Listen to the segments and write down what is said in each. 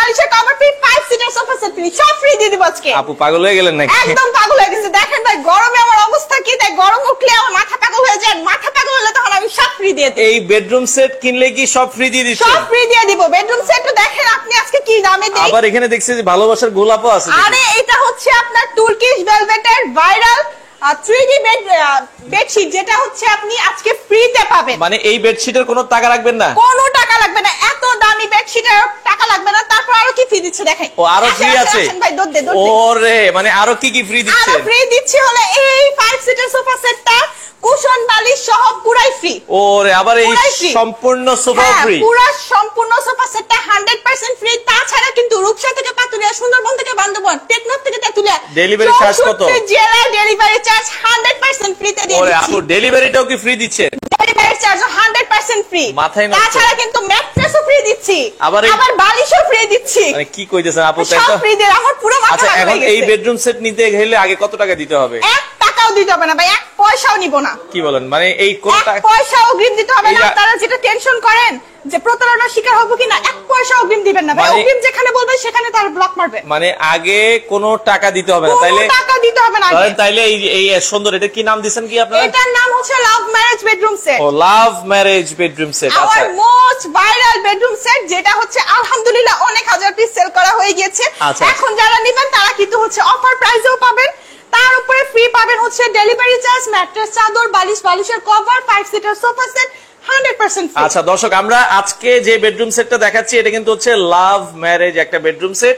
বালিশের cover free, 5 seater sofa set free, সব free দিয়ে দিব আজকে। আপু পাগল হয়ে গেলেন নাকি? একদম পাগল হয়ে গেছে। দেখেন ভাই গরমে আমার অবস্থা কি, তাই গরম উঠলে আমার মাথা পাগল হয়ে যায়। মাথা পাগল হলে তখন আমি সব ফ্রি দিয়ে দিই। এই বেডরুম সেট কিনলে কি সব ফ্রি দিয়ে দিচ্ছেন? সব ফ্রি দিয়ে দিব। বেডরুম সেট তো দেখেন আপনি আজকে কি দামে দেই। আবার এখানে দেখছি যে ভালোবাসার গোলাপও আছে। আরে এটা হচ্ছে আপনার তুর্কিশ ভেলভেটের ভাইরাল 3D বেডশিট, যেটা হচ্ছে আপনি আজকে ফ্রিতে পাবেন। মানে এই বেডশিটের কোনো টাকা রাখবেন না? কোনো টাকা লাগবে না, এত দামি বেডশিটের টাকা লাগবে না। তারপর আরো কি ফ্রি দিচ্ছে দেখেন। ও আরো ফ্রি আছে? ভাই দৌড় দে। ওরে মানে আরো কি কি ফ্রি দিচ্ছে? আরো ফ্রি দিচ্ছে হলে এই 5 সিটার সোফা সেটটা কুশন বালিশ সহ পুরাই ফ্রি। ওরে আবার এই সম্পূর্ণ সোফা ফ্রি? পুরো সম্পূর্ণ সোফা সেটটা 100% ফ্রি। তাছাড়া কিন্তু রূপসা থেকে পাতুলিয়া, সুন্দরবন থেকে বান্দরবন, টেকনাফ থেকে তেতুলিয়া ডেলিভারি চার্জ কত? জেলা ডেলিভারি চার্জ 100% ফ্রিতে দিয়ে দিচ্ছি। ওরে আপু ডেলিভারিটাও কি ফ্রি দিচ্ছে? Delivery charge 100% free. মাথায় নষ্ট। তাছাড়া কিন্তু ম্যাট্রেসও ফ্রি দিচ্ছি, আবার বালিশও ফ্রি দিচ্ছি। মানে কি কইতেছেন আপু? সব ফ্রি দিয়ে আমার পুরো মাথা আচ্ছা নষ্ট এখন হয়ে গেছে। এই বেডরুম সেট নিতে গেলে আগে কত টাকা দিতে হবে? 1 টাকাও দিতে হবে না ভাই, 1 পয়সাও নিব না। কি বলেন? মানে এই কোন 1 পয়সাও অগ্রিম দিতে হবে না। তারা যেটা টেনশন করেন যে প্রতারণার শিকার হবো কিনা, 1 পয়সা অগ্রিম দিবেন না ভাই। অগ্রিম যেখানে বলবেন সেখানে তার ব্লক মারবে। মানে আগে কোনো টাকা দিতে হবে না? তাইলে কোনো টাকা দিতে হবে না। তাইলে এই সুন্দর, এটা কি নাম দিবেন কি আপনারা? এটার নাম হচ্ছে লাভ ম্যারেজ বেডরুম সেট। ও লাভ ম্যারেজ বেডরুম সেট। আচ্ছা hour most viral bedroom set, যেটা হচ্ছে আলহামদুলিল্লাহ অনেক হাজার পিস সেল করা হয়ে গেছে। এখন যারা নেবেন তারা কিন্তু হচ্ছে অফার প্রাইসেও পাবেন। তার উপরে ফ্রি পাবেন হচ্ছে ডেলিভারি চার্জ, ম্যাট্রেস, চাদর, বালিশ, বালিশের cover, 5 seater sofa set 100% free. আচ্ছা দর্শক, আমরা আজকে যে বেডরুম সেটটা দেখাচ্ছি এটা কিন্তু হচ্ছে লাভ ম্যারেজ একটা বেডরুম সেট।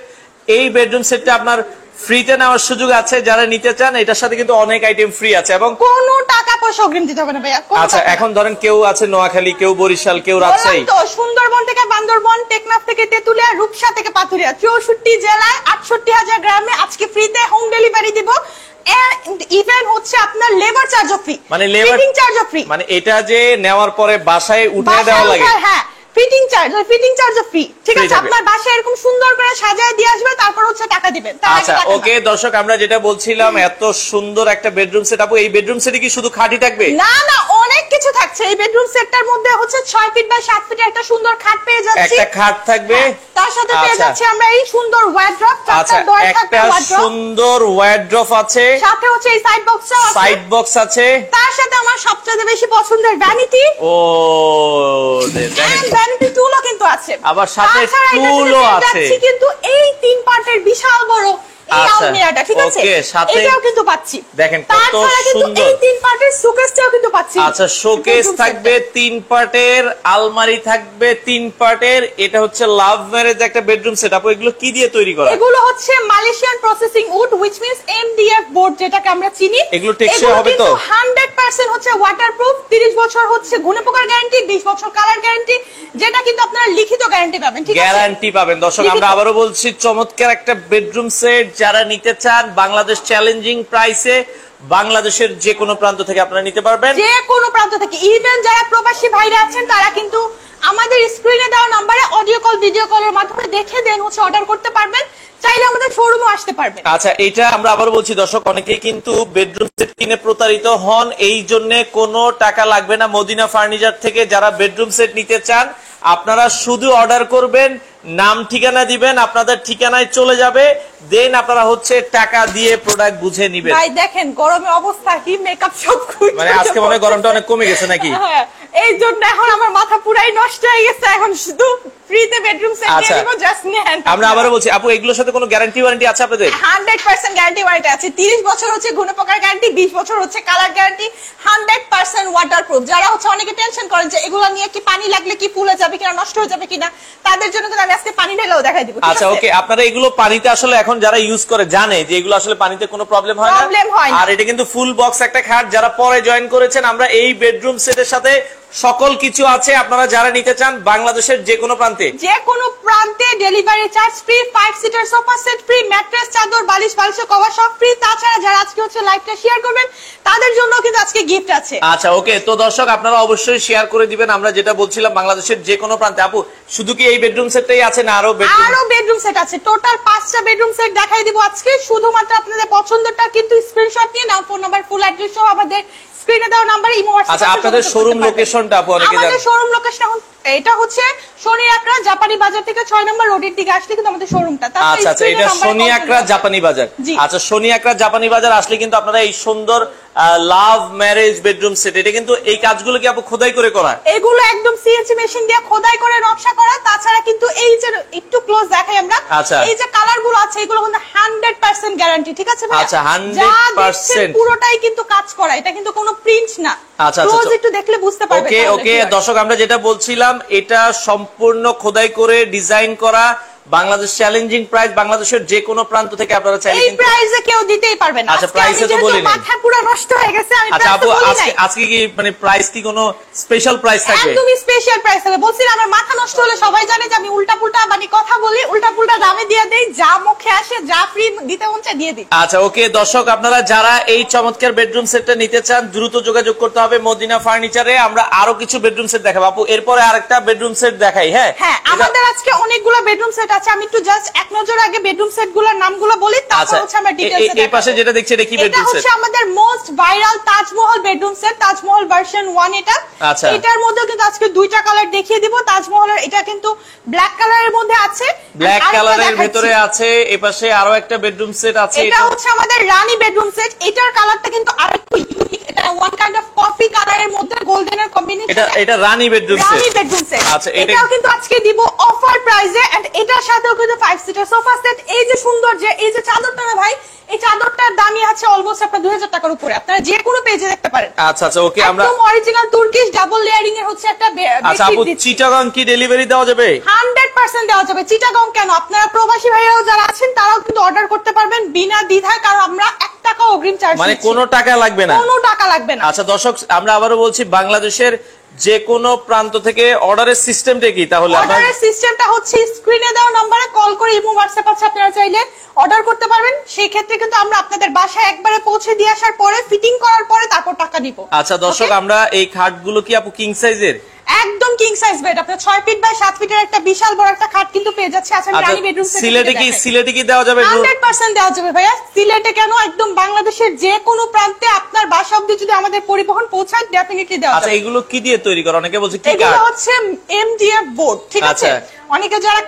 এই বেডরুম সেটটা আপনার ফ্রিতে নেওয়ার সুযোগ আছে যারা নিতে চান। এটার সাথে কিন্তু অনেক আইটেম ফ্রি আছে এবং কোনো টাকা পয়সা অগ্রিম দিতে হবে না ভাইয়া। আচ্ছা এখন ধরেন কেউ আছে নোয়াখালী, কেউ বরিশাল, কেউ রাজশাহী, তো সুন্দরবন থেকে বান্দরবন, টেকনাফ থেকে তেতুলিয়া, রূপসা থেকে পাতুলিয়া, 64 জেলায় 68,000 গ্রামে আজকে ফ্রিতে হোম ডেলিভারি দিব। ইভেন হচ্ছে আপনার লেবার চার্জও ফ্রি, মানে ফিটিং চার্জও ফ্রি। মানে এটা যে নেওয়ার পরে বাসায় উঠিয়ে দেওয়া লাগে? হ্যাঁ, ফিটিং চার্জও ফ্রি। ঠিক আছে, আপনার বাসায় এরকম সুন্দর করে সাজায় দিয়ে আসবে, তারপর হচ্ছে টাকা দিবেন। আচ্ছা ওকে দর্শক, আমরা যেটা বলছিলাম এত সুন্দর একটা বেডরুম সেট। আপু এই বেডরুম সেটে কি শুধু খাটই থাকবে? না না, অনেক কিছু থাকছে। এই বেডরুম সেটটার মধ্যে হচ্ছে 6 ফিট বাই 7 ফিটের একটা সুন্দর খাট পেয়ে যাচ্ছি। একটা খাট থাকবে, তার সাথে পেয়ে যাচ্ছি আমরা এই সুন্দর ওয়ার্ড্রপ। আচ্ছা একটা সুন্দর ওয়ার্ড্রপ আছে, সাথে হচ্ছে এই সাইড বক্স আছে। তার সাথে আমার সবচেয়ে বেশি পছন্দের ভ্যানিটি। ও দেখেন ভ্যানিটি টুলও কিন্তু আছে, আবার সাথে টুলও আছে। কিন্তু এই 3 পার্টের বিশাল বড় এই আলমিরাটা, ঠিক আছে, এটাও কিন্তু পাচ্ছি। দেখেন কত সুন্দর। এই 3 পার্টের শোকেসটাও কিন্তু পাচ্ছি। আচ্ছা শোকেস থাকবে 3 পার্টের, আলমারি থাকবে 3 পার্টের। এটা হচ্ছে লাভ ম্যারেজ একটা বেডরুম সেট। আপু এগুলো কি দিয়ে তৈরি করা? এগুলো হচ্ছে Malaysian processing would, which means MDF board, যেটাকে আমরা চিনি। এগুলো টেকসই হবে তো? 100% হচ্ছে ওয়াটারপ্রুফ, 30 বছর হচ্ছে গুণে পোকার গ্যারান্টি, 20 বছর কালার গ্যারান্টি, যেটা কিন্তু আপনারা লিখিত গ্যারান্টি পাবেন। ঠিক আছে, গ্যারান্টি পাবেন। দর্শক আমরা আবারো বলছি, চমৎকার একটা বেডরুম সেট যারা নিতে চান বাংলাদেশ চ্যালেঞ্জিং প্রাইসে, বাংলাদেশের যে কোনো প্রান্ত থেকে আপনারা নিতে পারবেন। যে কোনো প্রান্ত থেকে, ইভেন যারা প্রবাসী ভাইরা আছেন তারা কিন্তু আমাদের স্ক্রিনে দেওয়া নম্বরে অডিও কল, ভিডিও কলের মাধ্যমে দেখে দেন হচ্ছে অর্ডার করতে পারবেন। চাইলে আমাদের শোরুমে আসতে পারবেন। আচ্ছা এটা আমরা আবার বলছি দর্শক, অনেকেই কিন্তু বেডরুম সেট কিনে প্রতারিত হন, এই জন্য কোনো টাকা লাগবে না মদিনা ফার্নিচার থেকে। যারা বেডরুম সেট নিতে চান আপনারা শুধু অর্ডার করবেন, নাম ঠিকানা দিবেন, আপনাদের ঠিকানায় চলে যাবে, দেন আপনারা হচ্ছে টাকা দিয়ে প্রোডাক্ট বুঝে নিবেন। ভাই দেখেন গরমে অবস্থা কি, মেকআপ সব মানে আজকে মনে হয় গরমটা অনেক কমে গেছে নাকি? হ্যাঁ, এই জন্য এখন আমার মাথা পুরাই নষ্ট হয়ে গেছে। এখন শুধু ফ্রিতে বেডরুম সেট দিয়ে দিব, জাস্ট নেন। আমরা আবারো বলছি আপু এগুলোর সাথে কোনো গ্যারান্টি ওয়ারেন্টি আছে আপনাদের? 100% গ্যারান্টি ওয়ারেন্টি আছে। 30 বছর হচ্ছে গুণে পোকার গ্যারান্টি, 20 বছর হচ্ছে কালার গ্যারান্টি, 100% ওয়াটারপ্রুফ। যারা হচ্ছে অনেকে টেনশন করেন যে এগুলো নিয়ে কি পানি লাগলে কি ফুলে যাবে কিনা, নষ্ট হয়ে যাবে কিনা, তাদের জন্য কিন্তু আমি আজকে পানি ঢেলেও দেখাই দিব। আচ্ছা ওকে, আপনারা এগুলো পানিতে আসলে এখন যারা ইউজ করে জানে যে এগুলো আসলে পানিতে কোনো প্রবলেম হয় না। আর এটা কিন্তু ফুল বক্স একটা খাট, যারা পরে জয়েন করেছেন আমরা এই বেডরুম সেটের সাথে সকল কিছু আছে। আপনারা যারা নিতে চান বাংলাদেশের যে কোনো প্রান্তে delivery charge free, 5 seater sofa set free, mattress, চাদর, বালিশ, বালিশের কভার সব ফ্রি। তাছাড়া যারা আজকে হচ্ছে লাইভটা শেয়ার করবেন তাদের জন্য কিন্তু আজকে গিফট আছে। আচ্ছা ওকে, তো দর্শক আপনারা অবশ্যই শেয়ার করে দিবেন। আমরা যেটা বলছিলাম বাংলাদেশের যে কোনো প্রান্তে। আপু শুধু কি এই বেডরুম সেটটাই আছে না আরো বেডরুম সেট আছে? টোটাল 5টা বেডরুম সেট দেখাই দিব আজকে। শুধুমাত্র আপনাদের পছন্দটা কিন্তু স্ক্রিনশট নিয়ে নাও, ফোন নাম্বার, ফুল অ্যাড্রেস সহ আমাদের স্ক্রিনে দেওয়া নাম্বারে ইমো হোয়াটসঅ্যাপ। আচ্ছা, আপনাদের শোরুম লোকেশনটা আপু অনেকে জানেন? আমাদের শোরুম লোকেশন এটা হচ্ছে শনি আকরা জাপানি বাজার থেকে 6 নম্বর রোডের দিকে আসলে কিন্তু আমাদের শোরুমটা। আচ্ছা আচ্ছা, এটা শনি আকরা জাপানি বাজার। আচ্ছা, শনি আকরা জাপানি বাজার আসলে কিন্তু আপনারা এই সুন্দর লাভ ম্যারেজ বেডরুম সেট, এটা কিন্তু এই কাজগুলো কি আপু খোদাই করে করা? এগুলো একদম সিএনসি মেশিন দিয়ে খোদাই করে নকশা করা। তাছাড়া কিন্তু এই যে একটু ক্লোজ দেখাই আমরা, এই যে কালার গুলো আছে এগুলো কিন্তু 100% গ্যারান্টি, ঠিক আছে ভাই? আচ্ছা, 100% পুরোটাই কিন্তু কাজ করা, এটা কিন্তু কোনো প্রিন্ট না। আচ্ছা ক্লোজ একটু দেখলে বুঝতে পারবেন। ওকে ওকে দর্শক, আমরা যেটা বলছিলাম এটা সম্পূর্ণ খোদাই করে ডিজাইন করা, বাংলাদেশ চ্যালেঞ্জিং প্রাইস, বাংলাদেশের যে কোনো প্রান্ত থেকে আপনারা চাইলে এই প্রাইসে কেউ দিতেই পারবে না। আচ্ছা, প্রাইসে তো বলি না, মাথা পুরো নষ্ট হয়ে গেছে। আমি আচ্ছা আপু, আজকে কি মানে প্রাইস কি কোনো স্পেশাল প্রাইস থাকবে? একদমই স্পেশাল প্রাইস হবে। বলছিলাম আমার মাথা নষ্ট হলে সবাই জানে যে আমি উল্টাপুল্টা মানে কথা বলি, উল্টাপুল্টা দামে দিয়ে দেই, যা মুখে আসে যা ফ্রি দিতে মন চায় দিয়ে দিই। আচ্ছা ওকে দর্শক, আপনারা যারা এই চমৎকার বেডরুম সেটটা নিতে চান দ্রুত যোগাযোগ করতে হবে মদিনা ফার্নিচারে। আমরা আরো কিছু বেডরুম সেট দেখাবো আপু, এরপরে আরেকটা বেডরুম সেট দেখাই। হ্যাঁ হ্যাঁ, আমাদের আজকে অনেকগুলো বেডরুম সেট আছে। আমি একটু জাস্ট এক নজর আগে বেডরুম সেট গুলোর নামগুলো বলি, তারপর হচ্ছে আমরা ডিটেইলসে দেখাবো। এই পাশে যেটা দেখছি এটা কি বেডরুম সেট? এটা হচ্ছে আমাদের most viral Taj Mahal bedroom set, Taj Mahal version 1 এটা। আচ্ছা, এটার মধ্যে কিন্তু আজকে দুইটা কালার দেখিয়ে দিব। তাজমহলের এটা কিন্তু ব্ল্যাক কালারের মধ্যে আছে, ব্ল্যাক কালারের ভিতরে আছে। এই পাশে আরো একটা বেডরুম সেট আছে, এটা হচ্ছে আমাদের রানী বেডরুম সেট। এটার কালারটা কিন্তু আরেকটু ইউনিক, এটা ওয়ান কাইন্ড অফ কফি কালারের মধ্যে গোল্ডেনের কম্বিনেশন। এটা রানী বেডরুম সেট, রানী বেডরুম সেট। আচ্ছা, এটাও কিন্তু আজকে দিব অফার প্রাইসে, এন্ড এটার সাথেও কিন্তু 5 সিটার সোফা সেট। এই যে সুন্দর যে এই যে চাদরটা না ভাই, এই চাদরটার দামই আছে অলমোস্ট আপনার 2000 টাকার উপরে। আপনারা যে কোনো পেজে দেখতে পারেন। আচ্ছা আচ্ছা ওকে, আমরা একদম অরিজিনাল তুর্কিশ ডাবল লেয়ারিং এর হচ্ছে একটা আচ্ছা আপু, চিটাগাং কি ডেলিভারি দেওয়া যাবে? 100% দেওয়া যাবে। চিটাগাং কেন, আপনারা প্রবাসী ভাইরাও যারা আছেন তারাও কিন্তু অর্ডার করতে পারবেন বিনা দ্বিধায়, কারণ আমরা 1 টাকা অগ্রিম চার্জ মানে কোনো টাকা লাগবে না? কোনো টাকা লাগবে না। আচ্ছা দর্শক, আমরা আবারও বলছি বাংলাদেশের যে কোনো প্রান্ত থেকে অর্ডারের সিস্টেমটা কি? তাহলে অর্ডারের সিস্টেমটা হচ্ছে স্ক্রিনে দেওয়া নম্বরে কল করে ইমো হোয়াটসঅ্যাপ আছে, আপনারা চাইলে অর্ডার করতে পারবেন। সেই ক্ষেত্রে কিন্তু আমরা আপনাদের বাসায় একবারে পৌঁছে দিয়ে আসার পরে ফিটিং করার পরে তারপর টাকা দিব। আচ্ছা দর্শক, আমরা এই খাটগুলো কি আপু কিং সাইজের? একদম কিং সাইজ বেড, আপনার 6 ফিট বাই 7 ফিটের একটা বিশাল বড় একটা খাট কিন্তু পেয়ে যাচ্ছে। আচ্ছা, রানী বেডরুম সেট সিলেটে কি দেওয়া যাবে? 100% দেওয়া যাবে ভাইয়া। সিলেটে কেন, একদম বাংলাদেশের যে কোনো প্রান্তে আপনার বাসা অবধি যদি আমাদের পরিবহন পৌঁছায় ডেফিনেটলি দেওয়া যাবে। আচ্ছা, এগুলো কি দিয়ে তৈরি করা? অনেকে বলছে কি কাঠ? এগুলো হচ্ছে এমডিএফ বোর্ড, ঠিক আছে? অনেকে যারা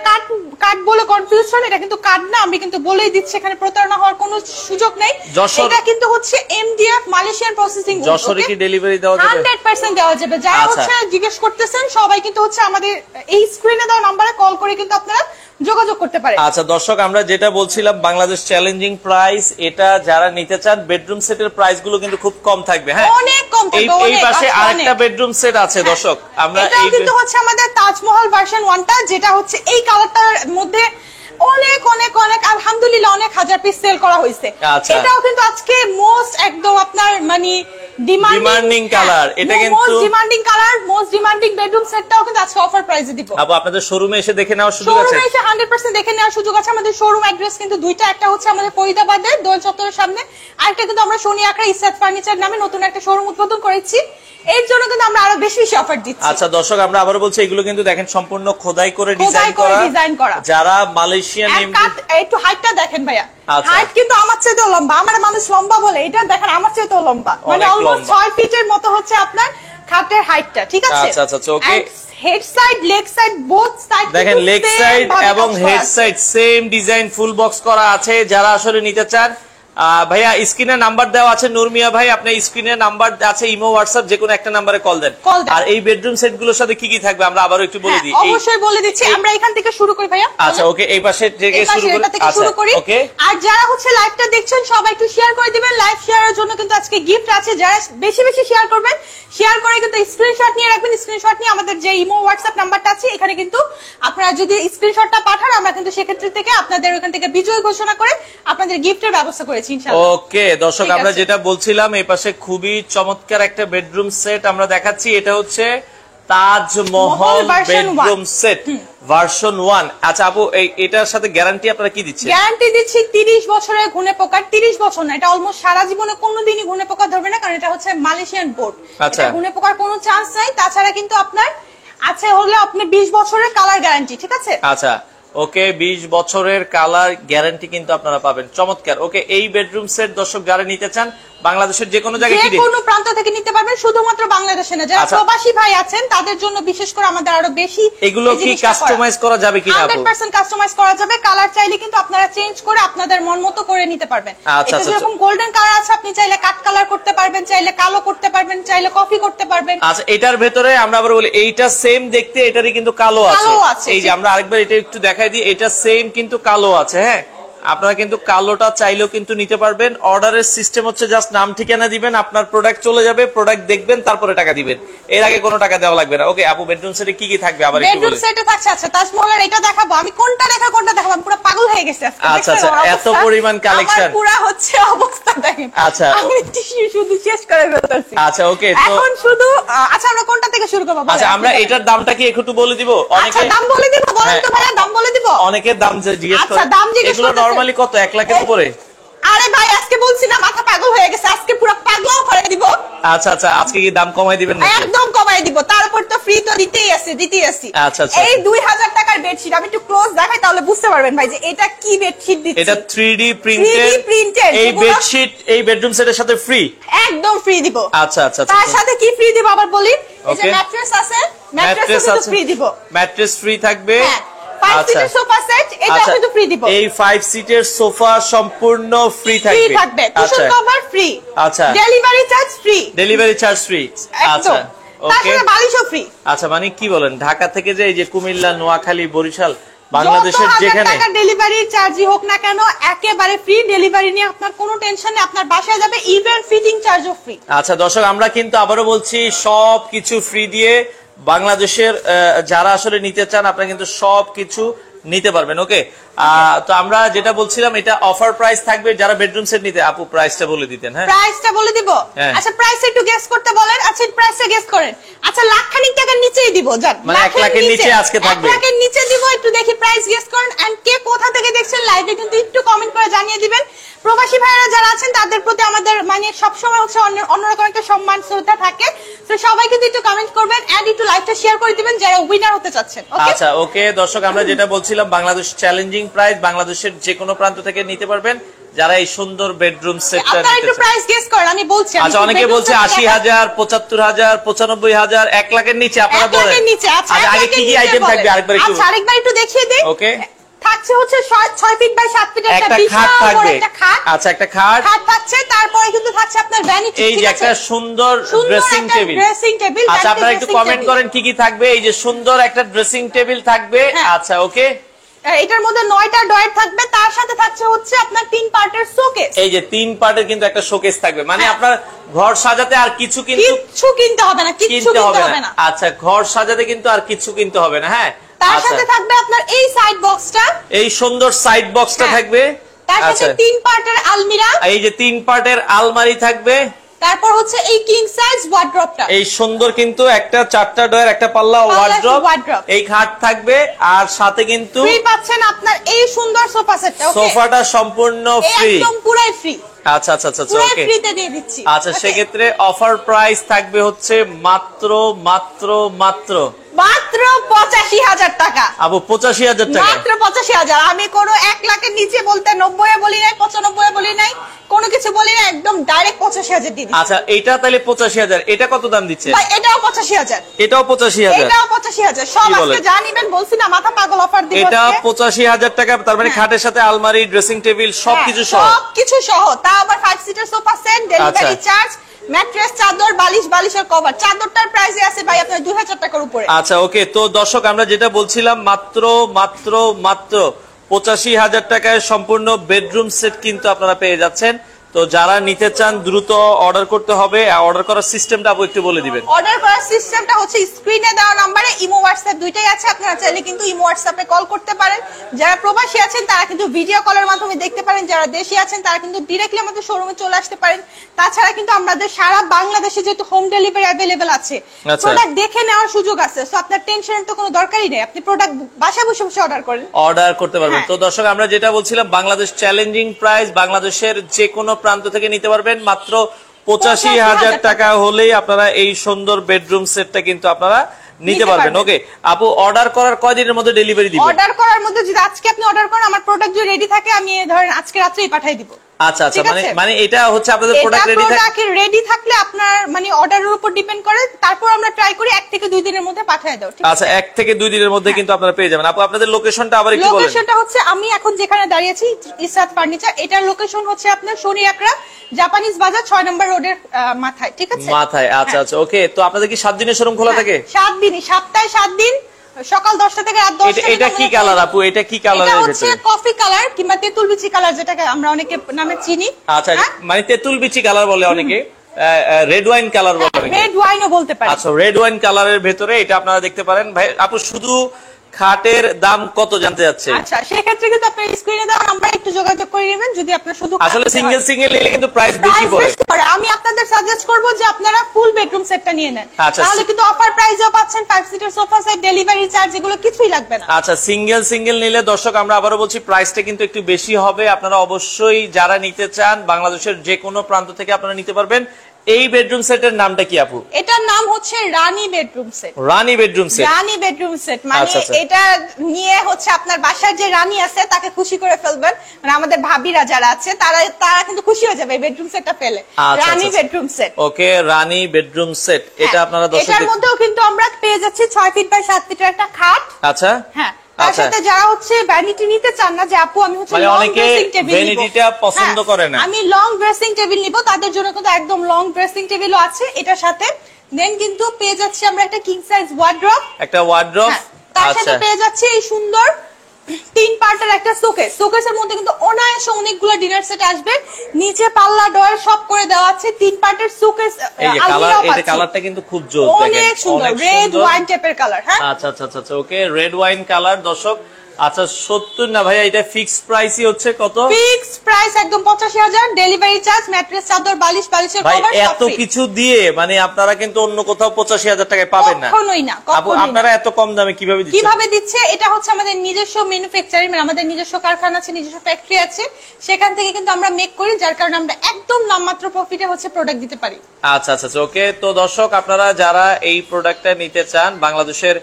কাঠ বলে কনফিউশন, এটা কিন্তু কাঠ না, আমি কিন্তু বলেই দিচ্ছি, এখানে প্রতারণা হওয়ার কোনো সুযোগ নেই। এটা কিন্তু হচ্ছে এমডিএফ মালয়েশিয়ান প্রসেসিং বোর্ড। যশোরে কি ডেলিভারি দেওয়া যাবে? 100% দেওয়া যাবে। যারা হচ্ছে জিজ্ঞেস করতেছেন সবাই কিন্তু হচ্ছে আমাদের এই স্ক্রিনে দেওয়া নম্বরে কল করে কিন্তু আপনারা যোগাযোগ করতে পারেন। আচ্ছা দর্শক, আমরা যেটা বলছিলাম বাংলাদেশ চ্যালেঞ্জিং প্রাইস, এটা যারা নিতে চান বেডরুম সেটের প্রাইস গুলো কিন্তু খুব কম থাকবে। হ্যাঁ, অনেক কম থাকবে। এই পাশে আরেকটা বেডরুম সেট আছে দর্শক, আমরা এটাও কিন্তু হচ্ছে আমাদের তাজমহল ভার্সন 1টা, যেটা হচ্ছে এই কালারটার মধ্যে অনেক অনেক অনেক আলহামদুলিল্লাহ অনেক হাজার পিস সেল করা হয়েছে। এটাও কিন্তু আজকে মোস্ট একদম আপনার মানে ডিমান্ডিং কালার, এটা কিন্তু most demanding colour, most demanding bedroom সেটটাও কিন্তু আজকে অফার প্রাইসে দিব। আপু, আপনাদের শোরুমে এসে দেখে নেওয়ার সুযোগ আছে? শোরুমে এসে 100% দেখে নেওয়ার সুযোগ আছে। আমাদের শোরুম অ্যাড্রেস কিন্তু দুইটা, একটা হচ্ছে আমাদের ফরিদাবাদের দোল চত্বরের সামনে, আরেকটা কিন্তু আমরা শনি আকরা ইসাত ফার্নিচার নামে নতুন একটা শোরুম উদ্বোধন করেছি। এর জন্য কিন্তু আমরা আরো বেশি বেশি অফার দিচ্ছি। আচ্ছা দর্শক, আমরা আবারো বলছি এগুলো কিন্তু দেখেন সম্পূর্ণ খোদাই করে ডিজাইন করা। যারা মালয়েশিয়ান একটু হাইটটা দেখেন ভাইয়া, হাইট কিন্তু আমার চেয়েও লম্বা। আমার মানুষ লম্বা বলে, এটা দেখেন আমার চেয়েও লম্বা, মানে অলমোস্ট 6 ফিটের মতো হচ্ছে আপনার খাটের হাইটটা, ঠিক আছে? আচ্ছা আচ্ছা okay. Head side leg side both side দেখেন, লেগ সাইড এবং head side same design full box করা আছে। যারা আসলে নিতে চান ভাইয়া স্ক্রিনে নাম্বার দেওয়া আছে, নুরমিয়া ভাই আপনার স্ক্রিনে নাম্বার আছে, ইমো হোয়াটসঅ্যাপ যে কোনো একটা নাম্বারে কল দেন। আর এই বেডরুম সেট গুলোর সাথে কি কি থাকবে আমরা আবারো একটু বলে দিই। অবশ্যই বলে দিচ্ছি, আমরা এখান থেকে শুরু করি ভাইয়া। আচ্ছা ওকে, এই পাশে থেকে শুরু করি। ওকে, আর যারা হচ্ছে লাইভটা দেখছেন সবাই একটু শেয়ার করে দিবেন। লাইভ শেয়ারের জন্য কিন্তু আজকে গিফট আছে, যারা বেশি বেশি শেয়ার করবেন, শেয়ার করে কিন্তু স্ক্রিনশট নিয়ে রাখবেন। স্ক্রিনশট নিয়ে আমাদের যে ইমো হোয়াটসঅ্যাপ নাম্বারটা আছে এখানে কিন্তু আপনারা যদি স্ক্রিনশটটা পাঠান, আমরা কিন্তু সেক্ষেত্রে থেকে আপনাদের ওখান থেকে বিজয় ঘোষণা করে আপনাদের গিফটের ব্যবস্থা করেছি ইনশাআল্লাহ। ওকে দর্শক, আমরা যেটা বলছিলাম এই পাশে খুবই চমৎকার একটা বেডরুম সেট আমরা দেখাচ্ছি। এটা হচ্ছে তাজমহল বেডরুম সেট ভার্সন 1। আচ্ছা আপু, এটার সাথে গ্যারান্টি আপনারা কি দিচ্ছেন? গ্যারান্টি দিচ্ছি 30 বছরের ঘুনে পোকার। 30 বছর না, এটা অলমোস্ট সারা জীবনে কোনোদিনই ঘুনে পোকা ধরবে না, কারণ এটা হচ্ছে মালয়েশিয়ান বোর্ড। আচ্ছা, ঘুনে পোকার কোনো চান্স নাই। তাছাড়া কিন্তু আপনার আছে হলে আপনি 20 বছরের কালার গ্যারান্টি, ঠিক আছে? আচ্ছা ওকে, 20 বছরের কালার গ্যারান্টি কিন্তু আপনারা পাবেন। চমৎকার। ওকে, এই বেডরুম সেট দর্শক যারা নিতে চান বাংলাদেশের যে কোনো জায়গায় যে কোনো প্রান্ত থেকে নিতে পারবেন, শুধুমাত্র বাংলাদেশে না, যারা প্রবাসী ভাই আছেন তাদের জন্য বিশেষ করে আমাদের আরো বেশি। এগুলো কি কাস্টমাইজ করা যাবে কিনা? 100% কাস্টমাইজ করা যাবে। কালার চাইলে কিন্তু আপনারা চেঞ্জ করে আপনাদের মন মতো করে নিতে পারবেন। এটা যেরকম গোল্ডেন কালার আছে, আপনি চাইলে কাট কালার করতে পারবেন, চাইলে কালো করতে পারবেন, চাইলে কফি করতে পারবেন। আচ্ছা, এটার ভেতরে আমরা আবার বলি এইটা সেম দেখতে, এটারই কিন্তু কালো আছে। এই যে আমরা আরেকবার এটা একটু দেখাই দিই, এটা সেম কিন্তু কালো আছে। হ্যাঁ, আপনারা কিন্তু কালোটা চাইলেও কিন্তু নিতে পারবেন। অর্ডারের সিস্টেম হচ্ছে জাস্ট নাম ঠিকানা দিবেন, আপনার প্রোডাক্ট চলে যাবে, প্রোডাক্ট দেখবেন, তারপরে টাকা দিবেন, এর আগে কোনো টাকা দেওয়া লাগবে না। ওকে আপু, বেডরুম সেটে কি কি থাকবে আবার একটু বলুন। বেডরুম সেটে থাকছে, আচ্ছা তাজমহলের এটা দেখাবো আমি, কোনটা কোনটা দেখাবো, আমি পুরো পাগল হয়ে গেছি আজকে। আচ্ছা আচ্ছা, এত পরিমাণ কালেকশন, আমার পুরো হচ্ছে অবস্থা দেখেন। আচ্ছা, আমি টিস্যু শুধু শেষ করে ফেলতেছি। আচ্ছা ওকে, তো এখন শুধু আচ্ছা আমরা কোনটা থেকে শুরু করব? আচ্ছা, আমরা এটার দামটা কি একটু বলে দিব? অনেকে দাম বলে দিব, বলেন তো ভাইয়া, দাম বলে দিব। অনেকের দাম জিজ্ঞেস করে। আচ্ছা, দাম জিজ্ঞেস এগুলো নরমালি কত? 1 লাখের উপরে? আরে ভাই, আজকে বলছি না মাথা পাগল হয়ে গেছে, আজকে পুরো পাগল করে দিব। আচ্ছা আচ্ছা, আজকে কি দাম কমাই দিবেন নাকি? একদম কমাই দিব, তারপর তো ফ্রি তো দিতেই আছে। আচ্ছা আচ্ছা, এই 2000 টাকার বেডশিট আমি একটু ক্লোজ দেখাই, তাহলে বুঝতে পারবেন ভাই যে এটা কি বেডশিট দিচ্ছি। এটা 3D প্রিন্টেড এই বেডশিট এই বেডরুম সেটের সাথে ফ্রি, একদম ফ্রি দিব। আচ্ছা আচ্ছা, তার সাথে কি ফ্রি দিব আবার বলি? এই যে ম্যাট্রেস আছে, ম্যাট্রেস আছে ফ্রি দিব, ম্যাট্রেস ফ্রি থাকবে। 5 সিটের সোফা সেট, এটা আমি তো ফ্রি দিব। এই 5 সিটের সোফা সম্পূর্ণ ফ্রি থাকবে। Cushion cover free. আচ্ছা, ডেলিভারি চার্জ ফ্রি। আচ্ছা ওকে, বালিশও ফ্রি। আচ্ছা, মানে কি বলেন, ঢাকা থেকে যে এই যে কুমিল্লা, নোয়াখালী, বরিশাল, বাংলাদেশের যেখানে টাকা ডেলিভারি চার্জই হোক না কেন, একেবারে ফ্রি ডেলিভারি নিয়ে আপনার কোনো টেনশন নেই, আপনার বাসায় যাবে, ইভেন ফিটিং চার্জও ফ্রি। আচ্ছা দর্শক, আমরা কিন্তু আবারও বলছি সবকিছু ফ্রি দিয়ে বাংলাদেশের যারা আসলে নিতে চান আপনারা কিন্তু সবকিছু নিতে পারবেন। ওকে, তো আমরা যেটা বলছিলাম, এটা অফার প্রাইস থাকবে যারা বেডরুম সেট নিতে। আপু প্রাইসটা বলে দিতেন। হ্যাঁ, প্রাইসটা বলে দিব। আচ্ছা, প্রাইস একটু গেস করতে বলেন। আচ্ছা, প্রাইসটা গেস করেন। আচ্ছা, লাখ খানিক টাকার নিচেই দিব, জান, মানে 1 লাখের নিচে আজকে থাকবে। 1 লাখের নিচে দিব। একটু দেখি প্রাইস গেস করেন, এন্ড কে কোথা থেকে দেখছেন লাইভে কিন্তু একটু কমেন্ট করে জানিয়ে দিবেন। প্রবাসী ভাইরা যারা আছেন তাদের প্রতি আমাদের মানে সবসময় হচ্ছে অন্যরকম একটা সম্মান শ্রদ্ধা থাকে, তো সবাই কিন্তু একটু কমেন্ট করবেন এন্ড একটু লাইভটা শেয়ার করে দিবেন যারা উইনার হতে চাচ্ছেন। আচ্ছা ওকে দর্শক, আমরা যেটা বলছিলাম, বাংলাদেশ চ্যালেঞ্জিং প্রাইস, বাংলাদেশের যে কোনো প্রান্ত থেকে নিতে পারবেন যারা এই সুন্দর বেডরুম সেটটা নিতে চান। একটু প্রাইস গেস করেন, আমি বলছি। আচ্ছা, অনেকে বলছে 80,000, 75,000, 95,000, 1 লাখের নিচে। আপনারা বলেন 1 লাখের নিচে। আচ্ছা, আগে কি কি আইটেম থাকবে আরেকবার একটু? আচ্ছা, আরেকবার একটু দেখিয়ে দেই। ওকে, থাকছে হচ্ছে 6 ফিট বাই 7 ফিট একটা খাট থাকবে। আচ্ছা, একটা খাট থাকছে, তারপরে কিন্তু থাকছে আপনার ভ্যানিটি। এই যে একটা সুন্দর ড্রেসিং টেবিল। আচ্ছা, আপনারা একটু কমেন্ট করেন কি কি থাকবে। এই যে সুন্দর একটা ড্রেসিং টেবিল থাকবে। আচ্ছা ওকে, এটার মধ্যে 9টা ডয়ার থাকবে, তার সাথে থাকছে হচ্ছে আপনার 3 পার্টের শোকেস। এই যে 3 পার্টের কিন্তু একটা শোকেস থাকবে, মানে আপনার ঘর সাজাতে আর কিছু কিন্তু কিচ্ছু কিনতে হবে না, কিচ্ছু কিনতে হবে না। আচ্ছা, ঘর সাজাতে কিন্তু আর কিছু কিনতে হবে না। হ্যাঁ, তার সাথে থাকবে আপনার এই সাইড বক্সটা, এই সুন্দর সাইড বক্সটা থাকবে। তার সাথে 3 পার্টের আলমিরা, এই যে 3 পার্টের আলমারি থাকবে। তারপর হচ্ছে এই কিং সাইজ ওয়ার্ড্রপটা, এই সুন্দর কিন্তু একটা 4টা ডয়ার, একটা পাল্লা ওয়ার্ড্রপ, এই খাট থাকবে। আর সাথে কিন্তু ফ্রি পাচ্ছেন আপনার এই সুন্দর সোফা সেটটা। ওকে, সোফাটা সম্পূর্ণ ফ্রি, একদম পুরাই ফ্রি। আচ্ছা আচ্ছা আচ্ছা, ওকে, ফ্রিতে দিয়ে দিচ্ছি। আচ্ছা, সেক্ষেত্রে অফার প্রাইস থাকবে হচ্ছে মাত্র মাত্র মাত্র মাত্র 85,000 টাকা। আবু 85,000 টাকা, মাত্র 85,000। আমি কোনো 1 লাখের নিচে বলতে 90 এ বলি নাই, 95 এ বলি নাই, কোনো কিছু বলি না, একদম ডাইরেক্ট 85,000 দিয়ে দিচ্ছি। আচ্ছা, এটা তাহলে 85,000। এটা কত দাম দিচ্ছে ভাই? এটাও 85,000, এটাও 85,000, এটাও 85,000। সব আজকে জানিবেন, বলছি না মাথা পাগল অফার দিব। এটা 85,000 টাকা, তার মানে খাটের সাথে আলমারি, ড্রেসিং টেবিল সবকিছু সহ, সবকিছু সহ। তা আবার 5 seater sofa set, delivery charge, mattress, চাদর, বালিশের কভার। চাদরটার প্রাইসে আছে ভাই আপনার 2000 টাকার উপরে। আচ্ছা ওকে, তো দর্শক আমরা যেটা বলছিলাম, মাত্র মাত্র মাত্র 85,000 টাকায় সম্পূর্ণ বেডরুম সেট কিন্তু আপনারা পেয়ে যাচ্ছেন। তো যারা নিতে চান দ্রুত অর্ডার করতে হবে। অর্ডার করার সিস্টেমটা আপু একটু বলে দিবেন। অর্ডার করার সিস্টেমটা হচ্ছে স্ক্রিনে দেওয়া নম্বরে ইমো হোয়াটসঅ্যাপ দুইটাই আছে, আপনারা চাইলে কিন্তু ইমো হোয়াটসঅ্যাপে কল করতে পারেন। যারা প্রবাসী আছেন তারা কিন্তু ভিডিও কলের মাধ্যমে দেখতে পারেন, যারা দেশি আছেন তারা কিন্তু ডিরেক্টলি আমাদের শোরুমে চলে আসতে পারেন। তাছাড়া কিন্তু আমাদের সারা বাংলাদেশে যেহেতু হোম ডেলিভারি অ্যাভেলেবেল আছে, প্রোডাক্ট দেখে নেওয়ার সুযোগ আছে, সো আপনার টেনশনের তো কোনো দরকারই নেই, আপনি প্রোডাক্ট বাসায় বসে বসে অর্ডার করতে পারবেন। তো দর্শক আমরা যেটা বলছিলাম, বাংলাদেশ চ্যালেঞ্জিং প্রাইস, বাংলাদেশের যে কোনো প্রান্ত থেকে নিতে পারবেন মাত্র 85,000 টাকা হলেই আপনারা এই সুন্দর বেডরুম সেটটা কিন্তু আপনারা নিতে পারবেন। ওকে আপু, অর্ডার করার কয়দিনের মধ্যে ডেলিভারি দিবেন? অর্ডার করার মধ্যে যদি আজকে আপনি অর্ডার করেন, আমার প্রোডাক্ট যদি রেডি থাকে আমি ধরেন আজকে রাত্রেই পাঠিয়ে দিব। আচ্ছা আচ্ছা, মানে এটা হচ্ছে আপনাদের প্রোডাক্ট রেডি থাকলে আপনার মানে অর্ডারের উপর ডিপেন্ড করে, তারপর আমরা ট্রাই করি 1 থেকে 2 দিনের মধ্যে পাঠিয়ে দাও। আচ্ছা, 1 থেকে 2 দিনের মধ্যে কিন্তু আপনারা পেয়ে যাবেন। আপু আপনাদের লোকেশনটা আবার একটু বলেন। লোকেশনটা হচ্ছে আমি এখন যেখানে দাঁড়িয়ে আছি ইসরাত ফার্নিচার, এটার লোকেশন হচ্ছে আপনার শনি আকরা জাপানিজ বাজার 6 নম্বর রোডের মাথায়, ঠিক আছে? মাথায়, আচ্ছা আচ্ছা, ওকে। তো আপনাদের কি 7 দিনের শোরুম খোলা থাকে? 7 দিনই, সপ্তাহে 7 দিন, সকাল 10টা থেকে রাত 10টা। এটা কি কালার আপু? এটা কি কালারের ভিতরে? এটা হচ্ছে কফি কালার কিংবা তেঁতুল বিচি কালার, যেটাকে আমরা অনেকে নামে চিনি। আচ্ছা, মানে তেঁতুল বিচি কালার বলে অনেকে, রেড ওয়াইন কালার বলে অনেকে, রেড ওয়াইনও বলতে পারে। আচ্ছা, রেড ওয়াইন কালারের ভিতরে এটা আপনারা দেখতে পারেন। ভাই আপু শুধু খাটের দাম কত জানতে যাচ্ছে? আচ্ছা, সেক্ষেত্রে কিন্তু আপনার স্ক্রিনে দেওয়া আমরা একটু যোগাযোগ করে নেবেন। যদি আপনার শুধু আসলে সিঙ্গেল নিলে কিন্তু প্রাইস বেশি পড়ে। আমি আপনাদের সাজেস্ট করব যে আপনারা ফুল বেডরুম সেটটা নিয়ে নেন, তাহলে কিন্তু অফার প্রাইসও পাচ্ছেন। 5 seater sofa set, delivery charge, এগুলো কিছুই লাগবে না। আচ্ছা, সিঙ্গেল নিলে দর্শক আমরা আবারো বলছি প্রাইসটা কিন্তু একটু বেশি হবে। আপনারা অবশ্যই যারা নিতে চান বাংলাদেশের যে কোনো প্রান্ত থেকে আপনারা নিতে পারবেন। এই বেডরুম সেটের নামটা কি আপু? এটার নাম হচ্ছে রানী বেডরুম সেট। রানী বেডরুম সেট, রানী বেডরুম সেট মানে এটা নিয়ে হচ্ছে আপনার বাসার যে রানী আছে তাকে খুশি করে ফেলবেন। মানে আমাদের ভাবিরা যারা আছে তারা কিন্তু খুশি হয়ে যাবে বেডরুম সেটটা পেলে। রানী বেডরুম সেট, ওকে, রানী বেডরুম সেট। এটা আপনারা দর্শক, এটার মধ্যেও কিন্তু আমরা পেয়ে যাচ্ছি 6 ফিট বাই 7 ফিটের একটা খাট। আচ্ছা, হ্যাঁ, তার সাথে যারা হচ্ছে ভ্যানিটি নিতে চান না, যে আপু আমি হচ্ছে মানে লং অনেকে ড্রেসিং টেবিল নিব, ভ্যানিটিটা পছন্দ করে না, আমি লং ড্রেসিং টেবিল নিব, তাদের জন্য কিন্তু একদম লং ড্রেসিং টেবিলও আছে এটার সাথে। দেন কিন্তু পেয়ে যাচ্ছি আমরা একটা কিং সাইজ ওয়ার্ড্রপ, একটা ওয়ার্ড্রপ, তার সাথে পেয়ে যাচ্ছি এই সুন্দর 3 পার্টের একটা শোকেস। শোকেসের মধ্যে কিন্তু অনায়াসে অনেকগুলো ডিনার সেট আসবে, নিচে পাল্লা ডয়ার সব করে দেওয়া আছে। 3 পার্টের শোকেস, এই যে কালার, এটা কালারটা কিন্তু খুব জোস, দেখেন অনেক সুন্দর রেড ওয়াইন টাইপের কালার। হ্যাঁ, আচ্ছা আচ্ছা আচ্ছা, ওকে, রেড ওয়াইন কালার দর্শক। আচ্ছা, 70 না ভাইয়া, এটা ফিক্সড প্রাইসই হচ্ছে কত? ফিক্সড প্রাইস একদম 85,000, ডেলিভারি চার্জ, ম্যাট্রেস, চাদর, বালিশ, বালিশের কভার সব ফ্রি। এত কিছু দিয়ে মানে আপনারা কিন্তু অন্য কোথাও 85,000 টাকায় পাবেন না, কখনোই না। আপনারা এত কম দামে কিভাবে দিচ্ছে? এটা হচ্ছে আমাদের নিজস্ব ম্যানুফ্যাকচারিং, মানে আমাদের নিজস্ব কারখানা আছে, নিজস্ব ফ্যাক্টরি আছে, সেখান থেকে কিন্তু আমরা মেক করি, যার কারণে আমরা একদম নামমাত্র প্রফিটে হচ্ছে প্রোডাক্ট দিতে পারি। আচ্ছা আচ্ছা, ওকে। তো দর্শক আপনারা যারা এই প্রোডাক্টটা নিতে চান বাংলাদেশের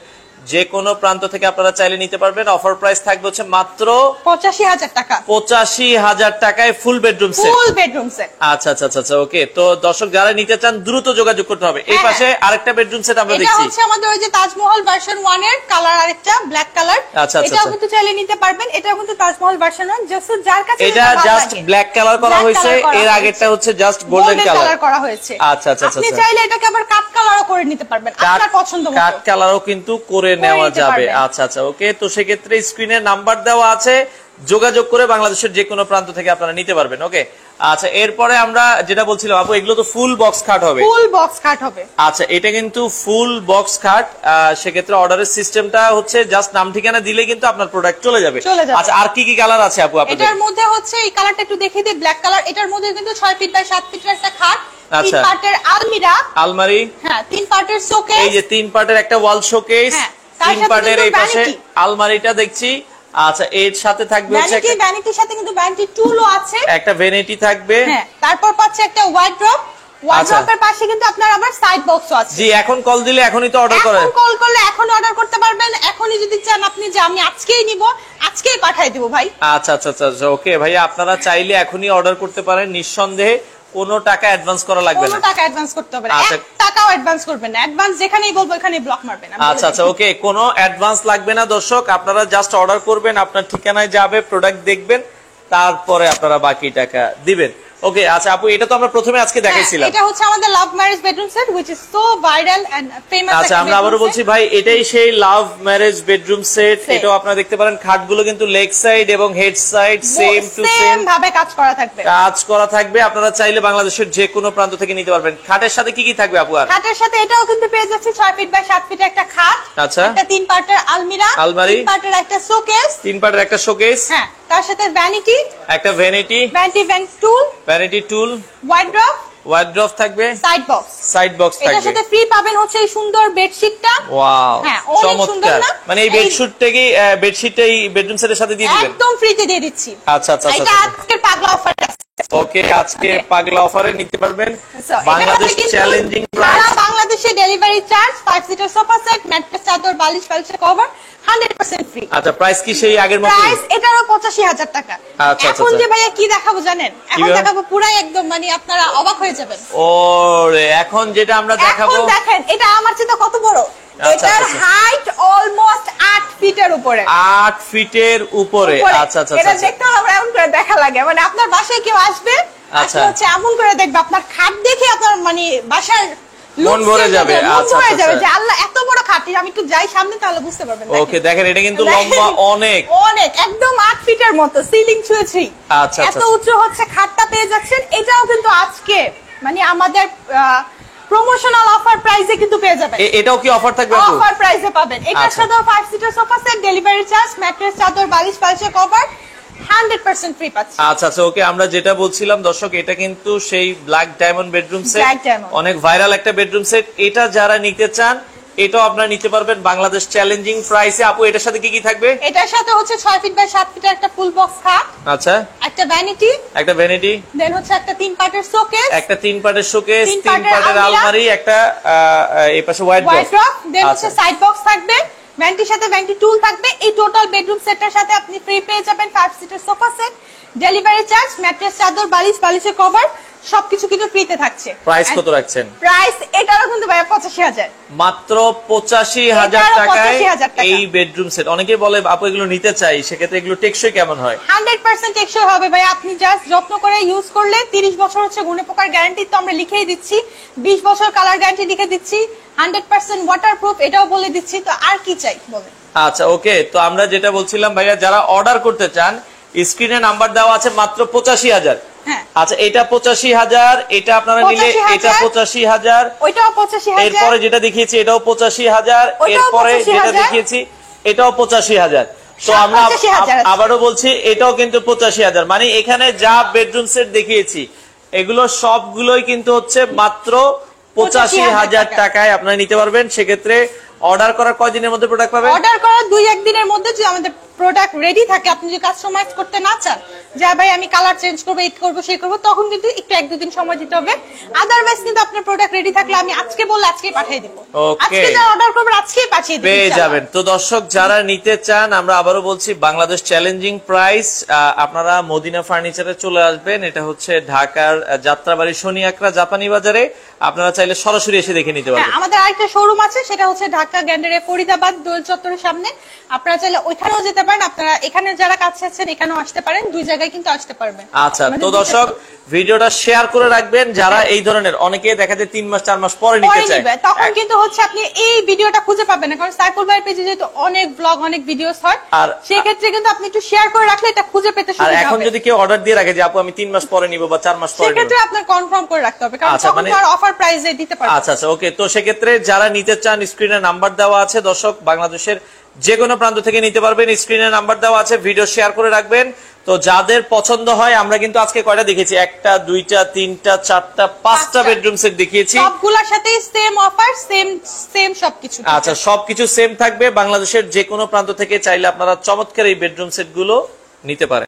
যে কোনো প্রান্ত থেকে আপনারা চাইলে নিতে পারবেন। অফার প্রাইস থাকবে হচ্ছে মাত্র 85,000 টাকা। 85,000 টাকায় full bedroom set. Full bedroom set, আচ্ছা আচ্ছা আচ্ছা, ওকে। তো দর্শক যারা নিতে চান দ্রুত যোগাযোগ করতে হবে। এই পাশে আরেকটা বেডরুম সেট আমরা দেখছি, এটা হচ্ছে আমাদের ওই যে তাজমহল ভার্সন 1 এর কালার, আরেকটা ব্ল্যাক কালার। এটাও কিন্তু চাইলে নিতে পারবেন। এটাও কিন্তু তাজমহল ভার্সন 1, জাস্ট যার কাছে এটা জাস্ট ব্ল্যাক কালার করা হয়েছে, এর আগেরটা হচ্ছে জাস্ট গোল্ডেন কালার করা হয়েছে। আচ্ছা আচ্ছা আচ্ছা, আপনি চাইলে এটাকে আবার কাট কালারও করে নিতে পারবেন, আপনার পছন্দ মতো কাট কালারও কিন্তু করে নেওয়া যাবে। আচ্ছা আচ্ছা, ওকে। তো সেক্ষেত্রে স্ক্রিনে নাম্বার দেওয়া আছে, যোগাযোগ করে বাংলাদেশের যে কোনো প্রান্ত থেকে আপনারা নিতে পারবেন, ওকে। আচ্ছা, এরপরে আমরা যেটা বলছিলাম আপু, এগুলো তো ফুল বক্স খাট হবে। ফুল বক্স খাট হবে। আচ্ছা, এটা কিন্তু ফুল বক্স খাট। সেক্ষেত্রে অর্ডারের সিস্টেমটা হচ্ছে জাস্ট নাম ঠিকানা দিলে কিন্তু আপনার প্রোডাক্ট চলে যাবে। আচ্ছা, আর কি কি কালার আছে আপু আপনাদের? এটার মধ্যে হচ্ছে এই কালারটা একটু দেখিয়ে দিই, ব্ল্যাক কালার। এটার মধ্যে কিন্তু 6 ফিট বাই 7 ফিটের একটা খাট, 3 পার্টের আলমারি, হ্যাঁ 3 পার্টের শোকেস, এই যে 3 পার্টের একটা ওয়াল শোকেস, 3 পার্টের এই পাশে আলমারিটা দেখছি। আচ্ছা, এর সাথে থাকবে হচ্ছে একটা ভ্যানিটির সাথে কিন্তু ভ্যানিটি টুলও আছে, একটা ভ্যানিটি থাকবে, হ্যাঁ। তারপর পাচ্ছে একটা ওয়ার্ড্রপ, ওয়ার্ড্রপের পাশে কিন্তু আপনার আবার সাইড বক্সও আছে। জি, এখন কল দিলে এখনই তো অর্ডার করেন। এখন কল করলে এখন অর্ডার করতে পারবেন। এখনই যদি চান আপনি যে আমি আজকেই নিব, আজকেই পাঠিয়ে দেব ভাই। আচ্ছা আচ্ছা আচ্ছা, ওকে ভাইয়া, আপনারা চাইলে এখনই অর্ডার করতে পারেন নিঃসন্দেহে। কোনো টাকা অ্যাডভান্স করা লাগবে না, কোনো টাকা অ্যাডভান্স করতে হবে না, 1 টাকাও অ্যাডভান্স করবেন না। অ্যাডভান্স যেখানেই বলবো এখানেই ব্লক মারবেন। আচ্ছা আচ্ছা, ওকে, কোনো অ্যাডভান্স লাগবে না দর্শক, আপনারা জাস্ট অর্ডার করবেন, আপনার ঠিকানায় যাবে, প্রোডাক্ট দেখবেন, তারপরে আপনারা বাকি টাকা দিবেন, ওকে। আচ্ছা আপু, এটা তো আমরা প্রথমে আজকে দেখাইছিলাম, এটা হচ্ছে আমাদের love marriage bedroom set which is so viral and famous। আচ্ছা, আমরা আবারো বলছি ভাই, এটাই সেই লাভ ম্যারেজ বেডরুম সেট। এটাও আপনারা দেখতে পারেন, খাটগুলো কিন্তু লেগ সাইড এবং head side same to same ভাবে কাজ করা থাকবে। আপনারা চাইলে বাংলাদেশের যে কোনো প্রান্ত থেকে নিতে পারবেন। খাটের সাথে কি কি থাকবে আপু? আর খাটের সাথে এটাও কিন্তু পেয়ে যাচ্ছে 6 ফিট বাই 7 ফিট একটা খাট, আচ্ছা, একটা 3 পার্টের আলমারি, 3 পার্টের একটা শোকেস, 3 পার্টের একটা শোকেস, হ্যাঁ। তার সাথে ভ্যানিটি, একটা ভ্যানিটি টুল, ওয়ার্ড্রপ থাকবে, সাইড বক্স থাকবে। এটার সাথে ফ্রি পাবেন হচ্ছে এই সুন্দর বেডশিটটা। ওয়াও, হ্যাঁ, অনেক সুন্দর না? মানে এই বেডশিটটা এই বেডরুম সেটের সাথে দিয়ে দিবেন? একদম ফ্রিতে দিয়ে দিচ্ছি। আচ্ছা আচ্ছা আচ্ছা, এটা আজকের পাগলা অফার আছে। ওকে, আজকে পাগলা অফারে নিতে পারবেন বাংলাদেশ চ্যালেঞ্জিং প্রাইস। বাংলাদেশে delivery charge, 5 seater sofa set, mattress, চাদর, বালিশ, ফার্নিচার কভার 100% ফ্রি। আচ্ছা, প্রাইস কি সেই আগের মতই? প্রাইস এটারও 85,000 টাকা। এখন যে ভাইয়া কি দেখাবো জানেন? এখন দেখাবো পুরাই একদম মানে আপনারা অবাক হয়ে যাবেন। ওরে, এখন যেটা আমরা দেখাবো, এখন দেখেন এটা আমার চেয়ে কত বড়। এটার হাইট অলমোস্ট 8 ফিটের উপরে। 8 ফিটের উপরে। আচ্ছা আচ্ছা, এটা দেখতে আমরা এমন করে দেখা লাগে, মানে আপনার বাসায় কেউ আসবে, আচ্ছা হচ্ছে এমন করে দেখবে, আপনার খাট দেখে আপনার মানে বাসার মন ভরে যাবে। আচ্ছা আচ্ছা, যে আল্লাহ এত বড় খাট, আমি একটু যাই সামনে তাহলে বুঝতে পারবেন। ওকে, দেখেন এটা কিন্তু লম্বা অনেক অনেক, একদম 8 ফিটের মতো, সিলিং ছুঁয়েছি। আচ্ছা, এত উঁচু হচ্ছে খাটটা পেয়ে যাচ্ছেন। এটাও কিন্তু আজকে মানে আমাদের প্রমোশনাল অফার প্রাইসে কিন্তু পেয়ে যাবেন। এটাও কি অফার থাকবে? অফার প্রাইসে পাবেন। এটার সাথে 5 seater sofa set, delivery charge, mattress, চাদর, বালিশ, ফার্নিচার কভার 100% ফ্রি পাচ্ছেন। আচ্ছা আচ্ছা, ওকে, আমরা যেটা বলছিলাম দর্শক, এটা কিন্তু সেই ব্ল্যাক ডায়মন্ড বেডরুম সেট, অনেক ভাইরাল একটা বেডরুম সেট। এটা যারা নিতে চান এটাও আপনারা নিতে পারবেন বাংলাদেশ চ্যালেঞ্জিং প্রাইসে। আপু, এটার সাথে কি কি থাকবে? এটার সাথে হচ্ছে 6 ফিট বাই 7 ফিটের একটা ফুল বক্স খাট, আচ্ছা, একটা ভ্যানিটি, দেন হচ্ছে একটা 3 পার্টের শোকেস, একটা 3 পার্টের শোকেস, 3 পার্টের আলমারি, একটা এই পাশে হোয়াইট ড্রপ, দেন হচ্ছে সাইড বক্স থাকবে, ভ্যানিটির সাথে ভ্যানিটি টুল থাকবে। এই টোটাল বেডরুম সেটটার সাথে আপনি ফ্রি পেয়ে যাবেন 5 seater sofa set, delivery charge, mattress, চাদর, বালিশ, ফার্নিচার কভার সবকিছু কিন্তু ফ্রিতে থাকছে। প্রাইস কত রাখছেন? প্রাইস এটারও কিন্তু ভাই 85,000, মাত্র 85,000 টাকায় এই বেডরুম সেট। অনেকে বলে আপু এগুলো নিতে চাই, সেক্ষেত্রে এগুলো টেকসই কেমন হয়? 100% টেকসই হবে ভাই। আপনি জাস্ট যত্ন করে ইউজ করলে 30 বছর হচ্ছে গুণে পোকার গ্যারান্টি তো আমরা লিখেই দিচ্ছি, 20 বছর কালার গ্যারান্টি লিখে দিচ্ছি, 100% ওয়াটারপ্রুফ এটাও বলে দিচ্ছি। তো আর কি চাই বলেন? আচ্ছা, ওকে, তো আমরা যেটা বলছিলাম ভাইয়া, যারা অর্ডার করতে চান স্ক্রিনে নাম্বার দেওয়া আছে, মাত্র 85,000। আচ্ছা, এটা 85,000, এটা আপনারা নিলে এটা 85,000, ওইটাও 85,000, এরপরে যেটা দেখিয়েছি এটাও 85,000, এরপরে যেটা দেখিয়েছি এটাও 85,000। তো আমরা আবারও বলছি এটাও কিন্তু 85,000। মানে এখানে যা বেডরুম সেট দেখিয়েছি এগুলো সবগুলোই কিন্তু হচ্ছে মাত্র 85,000 টাকায় আপনারা নিতে পারবেন। সেক্ষেত্রে অর্ডার করার কয়দিনের মধ্যে প্রোডাক্ট পাবেন? অর্ডার করার 2-1 দিনের মধ্যে যদি আমাদের প্রোডাক্ট রেডি থাকে, আপনি যদি কাস্টমাইজ করতে না চান, যে ভাই আমি কালার চেঞ্জ করবো, এই করবো সেই করবো, তখন কিন্তু একটু 1-2 দিন সময় দিতে হবে। আদারওয়াইজ কিন্তু আপনার প্রোডাক্ট রেডি থাকলে আমি আজকে বললে আজকেই পাঠিয়ে দেব। আজকে যারা অর্ডার করবে আজকেই পাঠিয়ে দেব, পেয়ে যাবেন। তো দর্শক যারা নিতে চান, আমরা আবারও বলছি বাংলাদেশ চ্যালেঞ্জিং প্রাইস, আপনারা মদিনা ফার্নিচারে চলে আসবেন। এটা হচ্ছে ঢাকার যাত্রাবাড়ি শনি আকরা জাপানি বাজারে। আপনারা চাইলে সরাসরি এসে দেখে নিতে পারবেন। আমাদের আরেকটা শোরুম আছে, সেটা হচ্ছে ঢাকা গ্যান্ডারে ফরিদাবাদ দোল চত্বরের সামনে। আপনারা চাইলে ওইখানেও যেতে পারেন, আপনারা এখানে যারা কাছে আছেন এখানেও আসতে পারেন, দুই জায়গায় কিন্তু আসতে পারবেন। আচ্ছা, তো দর্শক ভিডিওটা শেয়ার করে রাখবেন, যারা এই ধরনের, অনেকে দেখা যায় 3 মাস 4 মাস পরে নিতে চায়, তখন কিন্তু হচ্ছে আপনি এই ভিডিওটা খুঁজে পাবেন না, কারণ সাইফুল ভাইয়ের পেজে যেহেতু অনেক ব্লগ, অনেক ভিডিওস হয়, আর সেই ক্ষেত্রে কিন্তু আপনি একটু শেয়ার করে রাখলে এটা খুঁজে পেতে সুবিধা হবে। আর এখন যদি কেউ অর্ডার দিয়ে রাখে যে আপু আমি 3 মাস পরে নিব বা 4 মাস পরে নিব, সেক্ষেত্রে আপনার কনফার্ম করে রাখতে হবে, কারণ তখন তো আর অফার প্রাইসে দিতে পারবেন। আচ্ছা আচ্ছা, ওকে, তো সেক্ষেত্রে যারা নিতে চান স্ক্রিনে নাম্বার দেওয়া আছে, দর্শক বাংলাদেশের যে কোনো প্রান্ত থেকে নিতে পারবেন, স্ক্রিনে নাম্বার দেওয়া আছে, ভিডিও শেয়ার করে রাখবেন। তো যাদের পছন্দ হয়, আমরা কিন্তু আজকে কয়টা দেখেছি, 1টা 2টা 3টা 4টা 5টা বেডরুম সেট দেখিয়েছি, সবগুলোর সাথে সেম অফার, সেম সবকিছু। আচ্ছা, সবকিছু সেম থাকবে। বাংলাদেশের যে কোনো প্রান্ত থেকে চাইলে আপনারা চমৎকার এই বেডরুম সেট গুলো নিতে পারেন।